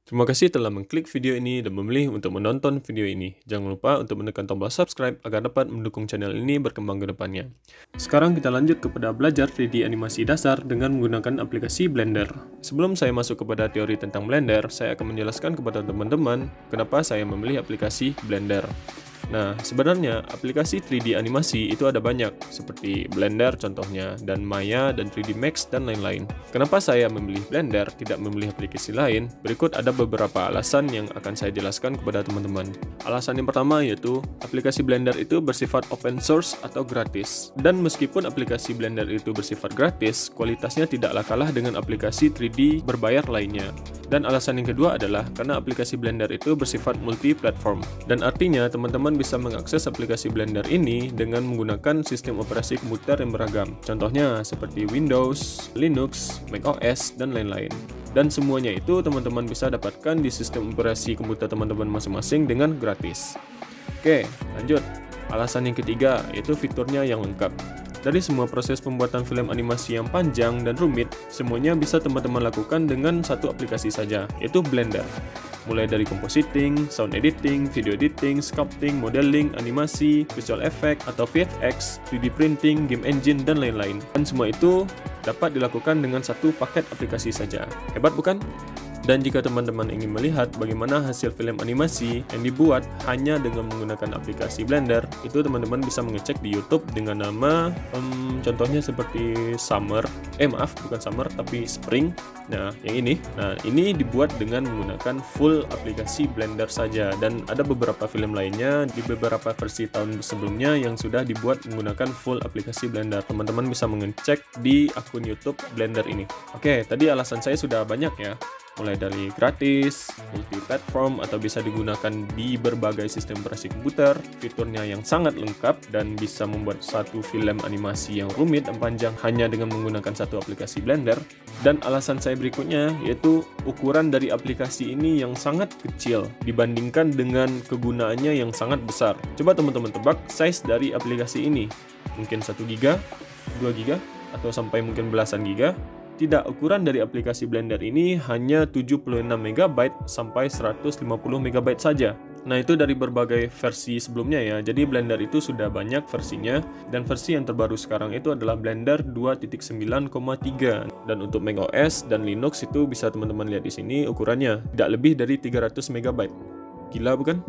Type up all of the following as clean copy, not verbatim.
Terima kasih telah mengklik video ini dan memilih untuk menonton video ini. Jangan lupa untuk menekan tombol subscribe agar dapat mendukung channel ini berkembang ke depannya. Sekarang kita lanjut kepada belajar 3D animasi dasar dengan menggunakan aplikasi Blender. Sebelum saya masuk kepada teori tentang Blender, saya akan menjelaskan kepada teman-teman kenapa saya memilih aplikasi Blender. Nah, sebenarnya aplikasi 3D animasi itu ada banyak, seperti Blender contohnya, dan Maya, dan 3D Max, dan lain-lain. Kenapa saya memilih Blender, tidak memilih aplikasi lain? Berikut ada beberapa alasan yang akan saya jelaskan kepada teman-teman. Alasan yang pertama yaitu, aplikasi Blender itu bersifat open source atau gratis. Dan meskipun aplikasi Blender itu bersifat gratis, kualitasnya tidaklah kalah dengan aplikasi 3D berbayar lainnya. Dan alasan yang kedua adalah karena aplikasi Blender itu bersifat multi-platform. Dan artinya teman-teman bisa mengakses aplikasi Blender ini dengan menggunakan sistem operasi komputer yang beragam. Contohnya seperti Windows, Linux, macOS, dan lain-lain. Dan semuanya itu teman-teman bisa dapatkan di sistem operasi komputer teman-teman masing-masing dengan gratis. Oke, lanjut. Alasan yang ketiga yaitu fiturnya yang lengkap. Dari semua proses pembuatan film animasi yang panjang dan rumit, semuanya bisa teman-teman lakukan dengan satu aplikasi saja, yaitu Blender. Mulai dari compositing, sound editing, video editing, sculpting, modeling, animasi, visual effect atau VFX, 3D printing, game engine, dan lain-lain. Dan semua itu dapat dilakukan dengan satu paket aplikasi saja. Hebat bukan? Dan jika teman-teman ingin melihat bagaimana hasil film animasi yang dibuat hanya dengan menggunakan aplikasi Blender, itu teman-teman bisa mengecek di YouTube dengan nama contohnya seperti bukan Summer tapi Spring. Nah, yang ini. Nah, ini dibuat dengan menggunakan full aplikasi Blender saja, dan ada beberapa film lainnya di beberapa versi tahun sebelumnya yang sudah dibuat menggunakan full aplikasi Blender. Teman-teman bisa mengecek di akun YouTube Blender ini. Oke, tadi alasan saya sudah banyak ya. Mulai dari gratis, multi-platform, atau bisa digunakan di berbagai sistem operasi komputer, fiturnya yang sangat lengkap, dan bisa membuat satu film animasi yang rumit dan panjang hanya dengan menggunakan satu aplikasi Blender. Dan alasan saya berikutnya yaitu ukuran dari aplikasi ini yang sangat kecil dibandingkan dengan kegunaannya yang sangat besar. Coba teman-teman tebak size dari aplikasi ini. Mungkin 1 GB, 2 GB, atau sampai mungkin belasan giga. Tidak, ukuran dari aplikasi Blender ini hanya 76 MB sampai 150 MB saja. Nah, itu dari berbagai versi sebelumnya ya. Jadi Blender itu sudah banyak versinya, dan versi yang terbaru sekarang itu adalah Blender 2.9,3. Dan untuk macOS dan Linux itu bisa teman-teman lihat di sini ukurannya tidak lebih dari 300 MB. Gila bukan?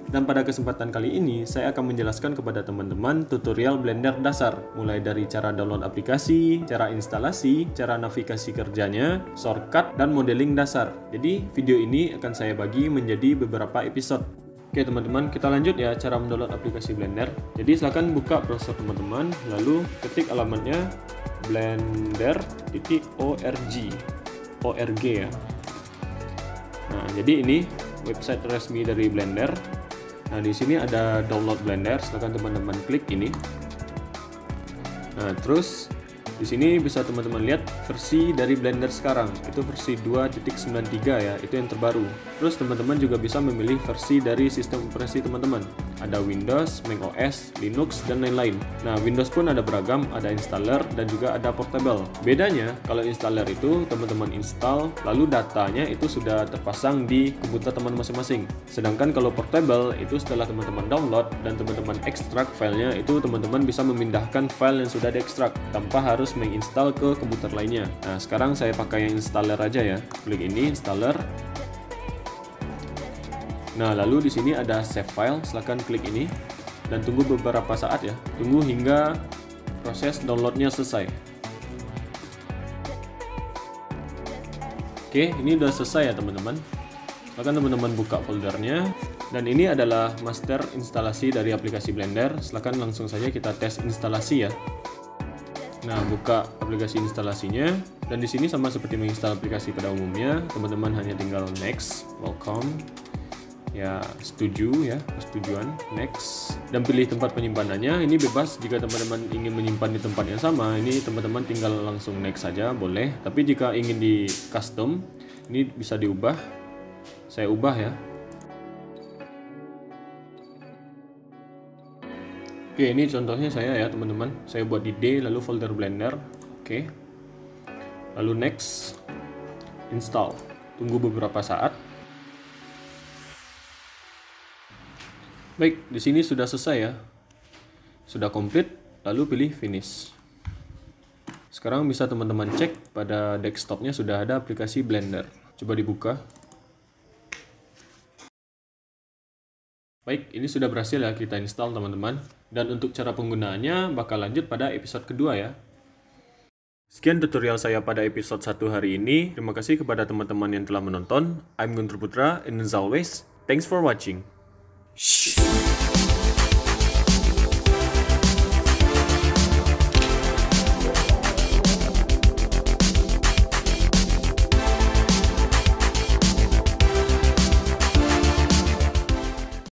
Dan pada kesempatan kali ini, saya akan menjelaskan kepada teman-teman tutorial Blender dasar, mulai dari cara download aplikasi, cara instalasi, cara navigasi kerjanya, shortcut, dan modeling dasar. Jadi, video ini akan saya bagi menjadi beberapa episode. Oke teman-teman, kita lanjut ya cara mendownload aplikasi Blender. Jadi silakan buka browser teman-teman, lalu ketik alamatnya blender.org ya. Nah, jadi ini website resmi dari Blender. Nah, di sini ada download Blender, silakan teman-teman klik ini. Nah, terus di sini bisa teman-teman lihat versi dari Blender sekarang, itu versi 2.93 ya, itu yang terbaru. Terus teman-teman juga bisa memilih versi dari sistem operasi teman-teman. Ada Windows, macOS, Linux, dan lain-lain. Nah, Windows pun ada beragam, ada installer dan juga ada portable. Bedanya, kalau installer itu teman-teman install, lalu datanya itu sudah terpasang di komputer teman masing-masing. Sedangkan kalau portable itu setelah teman-teman download dan teman-teman ekstrak filenya, itu teman-teman bisa memindahkan file yang sudah diekstrak tanpa harus menginstal ke komputer lainnya. Nah, sekarang saya pakai yang installer aja ya. Klik ini installer. Nah, lalu di sini ada save file, silakan klik ini dan tunggu beberapa saat ya. Tunggu hingga proses downloadnya selesai. Oke, ini udah selesai ya teman-teman. Silakan teman-teman buka foldernya, dan ini adalah master instalasi dari aplikasi Blender. Silakan langsung saja kita tes instalasi ya. Nah, buka aplikasi instalasinya, dan di sini sama seperti menginstal aplikasi pada umumnya, teman-teman hanya tinggal next, welcome. Ya, setuju ya, persetujuan, next, dan pilih tempat penyimpanannya. Ini bebas, jika teman-teman ingin menyimpan di tempat yang sama, ini teman-teman tinggal langsung next saja, boleh. Tapi jika ingin di custom, ini bisa diubah. Saya ubah ya. Oke, ini contohnya saya ya teman-teman. Saya buat di D, lalu folder Blender. Oke. Lalu next, install. Tunggu beberapa saat. Baik, di sini sudah selesai ya. Sudah komplit, lalu pilih finish. Sekarang bisa teman-teman cek pada desktopnya sudah ada aplikasi Blender. Coba dibuka. Baik, ini sudah berhasil ya kita install teman-teman. Dan untuk cara penggunaannya bakal lanjut pada episode kedua ya. Sekian tutorial saya pada episode 1 hari ini. Terima kasih kepada teman-teman yang telah menonton. I'm Guntur Putra, and as always, thanks for watching. Shh.